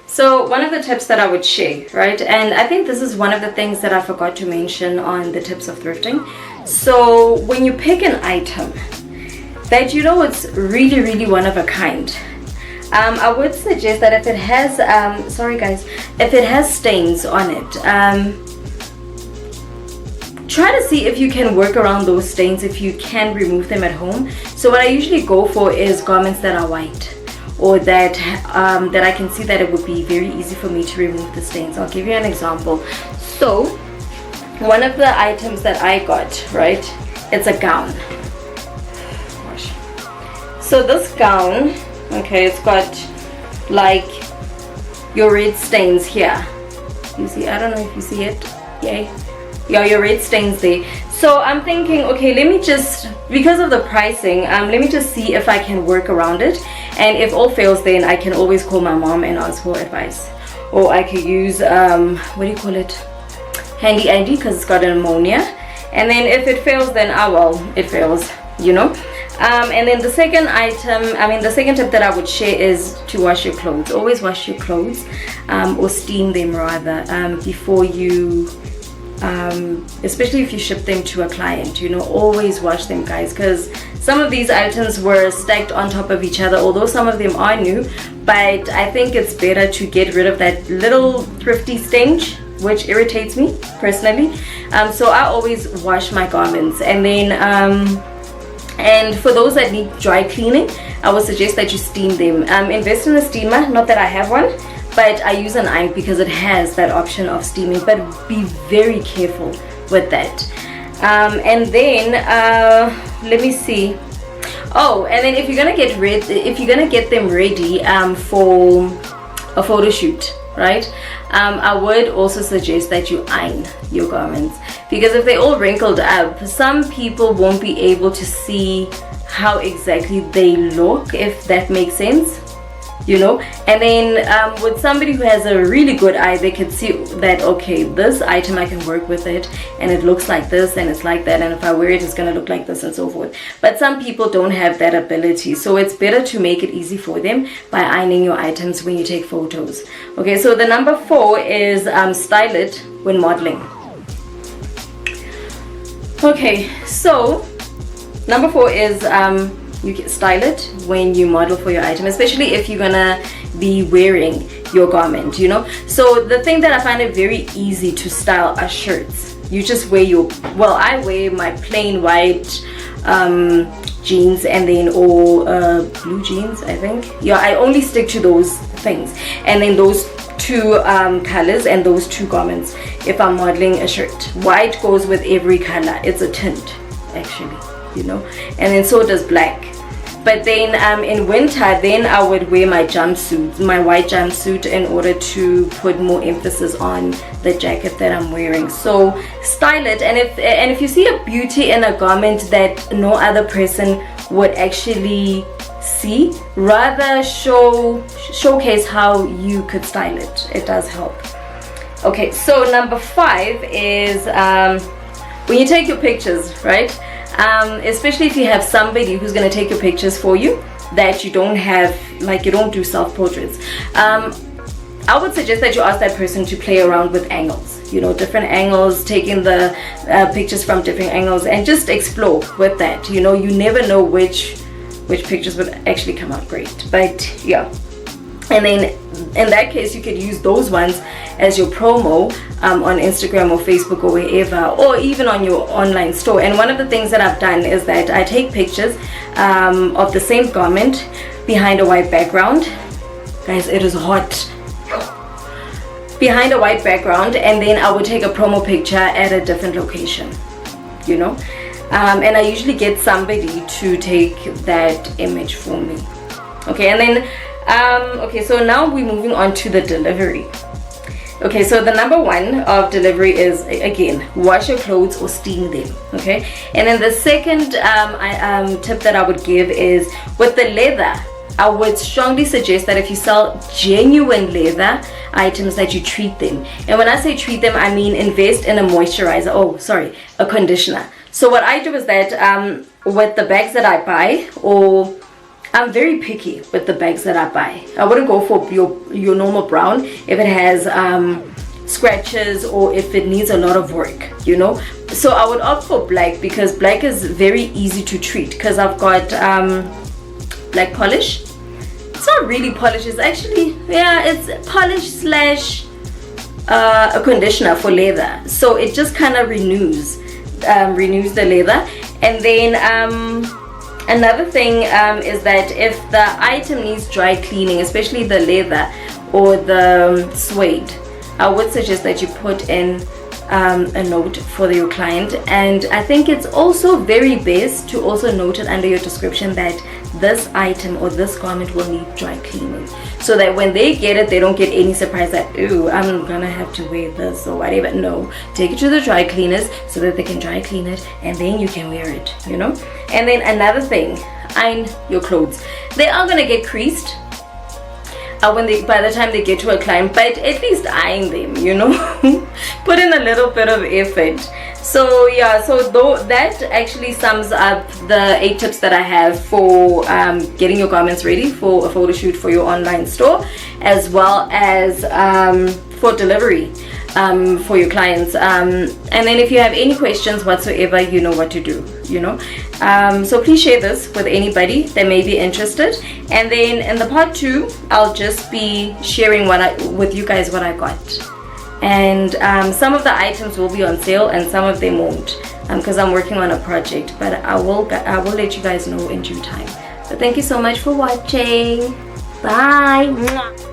So one of the tips that I would share, right, and I think this is one of the things that I forgot to mention on the tips of thrifting. So when you pick an item that you know it's really one of a kind, I would suggest that if it has sorry guys, if it has stains on it, try to see if you can work around those stains, if you can remove them at home. So what I usually go for is garments that are white, or that that I can see that it would be very easy for me to remove the stains. I'll give you an example. So one of the items that I got, right, it's a gown. So this gown, okay, it's got like your red stains here. You see, I don't know if you see it. Yay. Yeah, your red stains there. So I'm thinking, okay, let me just, because of the pricing, let me just see if I can work around it. And if all fails, then I can always call my mom and ask for advice. Or I could use, what do you call it? Handy Andy, because it's got an ammonia. And then if it fails, then well, it fails, you know. And then the second item, the second tip that I would share is to wash your clothes. Always wash your clothes, or steam them rather, before you, especially if you ship them to a client, you know, always wash them, guys, because some of these items were stacked on top of each other, although some of them are new. But I think it's better to get rid of that little thrifty stench, which irritates me personally. So I always wash my garments. And then and for those that need dry cleaning, I would suggest that you steam them. Invest in a steamer, not that I have one, but I use an iron because it has that option of steaming. But be very careful with that. And then let me see. Oh, and then if you're gonna get them ready for a photo shoot, right? I would also suggest that you iron your garments, because if they're all wrinkled up, some people won't be able to see how exactly they look, if that makes sense, you know. And then with somebody who has a really good eye, they can see that, okay, this item I can work with it, and it looks like this and it's like that, and if I wear it, it's gonna look like this and so forth. But some people don't have that ability, so it's better to make it easy for them by ironing your items when you take photos. Okay, so the number 4 is style it when modeling. Okay, so number 4 is you can style it when you model for your item, especially if you're gonna be wearing your garment, you know. So the thing that I find it very easy to style are shirts. You just wear your, well, I wear my plain white jeans, and then or blue jeans, I think. Yeah, I only stick to those things, and then those two colors and those two garments if I'm modeling a shirt. White goes with every color. It's a tint actually, you know, and then so does black. But then in winter, then I would wear my jumpsuit, my white jumpsuit, in order to put more emphasis on the jacket that I'm wearing. So style it, and if you see a beauty in a garment that no other person would actually see, rather showcase how you could style it. It does help. Okay, so number 5 is when you take your pictures, right? Especially if you have somebody who's going to take your pictures for you, that you don't have, like, you don't do self-portraits, I would suggest that you ask that person to play around with angles, you know, different angles, taking the pictures from different angles, and just explore with that. You know, you never know which pictures would actually come out great. But yeah, and then in that case, you could use those ones as your promo on Instagram or Facebook or wherever, or even on your online store. And one of the things that I've done is that I take pictures of the same garment behind a white background. Guys, it is hot. Behind a white background, and then I would take a promo picture at a different location, you know. And I usually get somebody to take that image for me. Okay, and then okay, so now we're moving on to the delivery. Okay, so the number 1 of delivery is, again, wash your clothes or steam them. Okay, and then the second tip that I would give is with the leather. I would strongly suggest that if you sell genuine leather items, that you treat them. And when I say treat them, I mean invest in a moisturizer. Oh, sorry, a conditioner. So what I do is that with the bags that I buy, or I'm very picky with the bags that I buy. I wouldn't go for your normal brown if it has scratches or if it needs a lot of work, you know. So I would opt for black because black is very easy to treat because I've got black polish. It's not really polish, it's actually, yeah, it's polish slash a conditioner for leather. So it just kind of renews the leather. And then another thing is that if the item needs dry cleaning, especially the leather or the suede, I would suggest that you put in a note for your client. And I think it's also very best to also note it under your description that this item or this garment will need dry cleaning, so that when they get it, they don't get any surprise that, ooh, I'm gonna have to wear this or whatever. No, take it to the dry cleaners so that they can dry clean it and then you can wear it, you know. And then another thing, iron your clothes. They are gonna get creased by the time they get to a client, but at least iron them, you know. Put in a little bit of effort. So yeah, so that actually sums up the 8 tips that I have for getting your garments ready for a photo shoot for your online store, as well as for delivery for your clients. And then if you have any questions whatsoever, you know what to do, you know. So please share this with anybody that may be interested. And then in the part 2, I'll just be sharing with you guys what I got. And some of the items will be on sale and some of them won't, because I'm working on a project, but I will let you guys know in due time. So thank you so much for watching. Bye.